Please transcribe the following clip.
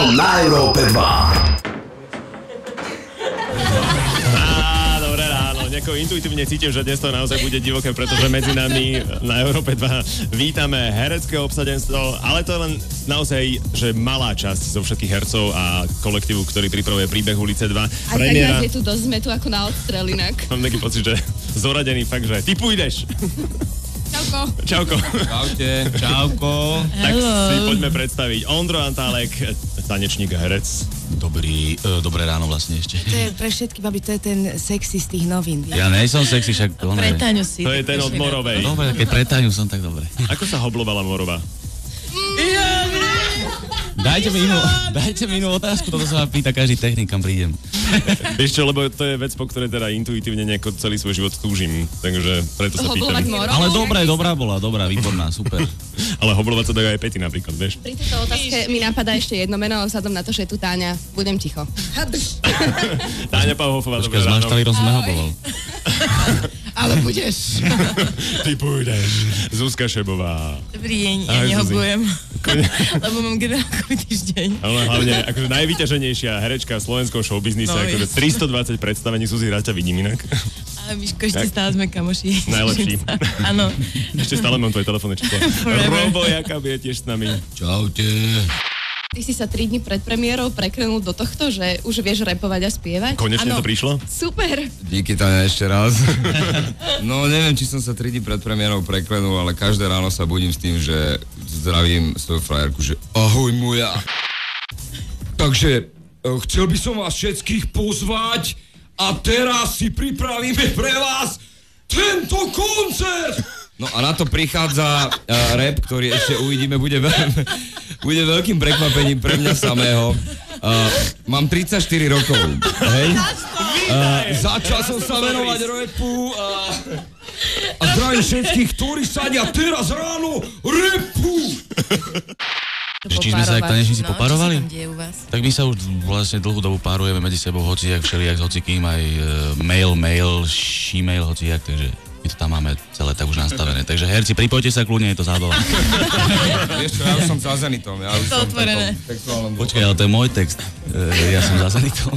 Salim na Európe 2. Dobré ráno. Nejako intuitívne cítim, že dnes to naozaj bude divoké, pretože medzi nami na Európe 2 vítame herecké obsadenstvo, ale to je len naozaj, že malá časť zo všetkých hercov a kolektívu, ktorý pripravuje príbeh Ulice 2. Aj tak nás je tu dosť, sme tu ako na odstrel inak. Mám taký pocit, že zoradený fakt, že ty pôjdeš. Čauko. Čauko. Čaute. Čauko. Tak si poďme predstaviť. Ondro Antálek, tanečník a herec. Dobré ráno vlastne ešte. To je pre všetky baby, to je ten sexy z tých novín. Ja nejsom sexy, však to ne. Pretáňu si. To je ten od Morovej. Dobre, keď pretáňu som, tak dobre. Ako sa hoblovala Morová? Dajte mi inú otázku, toto sa ma pýta každý technik, kam prídem. Vieš čo, lebo to je vec, po ktorej teda intuitívne nejako celý svoj život túžim, takže preto sa pýtam. Ale dobrá bola, výborná, super. Ale hoblovať sa dajú aj Peti napríklad, vieš? Pri tejto otázke mi napadá ešte jedno meno, vzhľadom na to, že je tu Táňa. Budem ticho. Táňa Pauhofová, dobré S ráno. Maštalírom sme hobloval. Ale budeš. Ty pôjdeš. Zuzka Šebová. Dobrý deň, ja Ahoj, nehobujem, lebo mám generálkový týždeň. Ale hlavne akože najvyťaženejšia herečka v slovenskom showbiznise, No, akože 320 predstavení, Suzi, rád ťa vidím inak. Ale Miško, ešte stále sme kamoši. Najlepší. Áno. Ešte stále mám tvoje telefónne číslo. Robo Jakab je tiež s nami. Čaute. Ty si sa 3 dni pred premiérou preklenul do tohto, že už vieš rapovať a spievať? Konečne Áno. to prišlo? Super. Díky, Táňa, ešte raz. No, neviem, či som sa 3 dní pred premiérou preklenul, ale každé ráno sa budím s tým, že zdravím svoju frajerku, že ahoj moja. Takže chcel by som vás všetkých pozvať a teraz si pripravíme pre vás tento koncert! No a na to prichádza rap, ktorý ešte uvidíme, bude veľkým prekvapením pre mňa samého. Mám 34 rokov, hej? Začal som sa venovať rapu a zdravím všetkých, ktorí sadia teraz ráno rapu! Či sme sa aj tanečníci poparovali? Čo sa tam deje u vás? Tak my sa už vlastne dlhú dobu párujeme medzi sebou, hociak všelijak s hocikým, aj male, she-male, hociak, takže my to tam máme celé tak už nastavené. Takže herci, pripojte sa kľudne, je to zábava. Vieš čo, ja už som za Zenitom. Ja už To som otvorené. v takom textuálnom Počkaj, ale to je môj text. Ja som za Zenitom.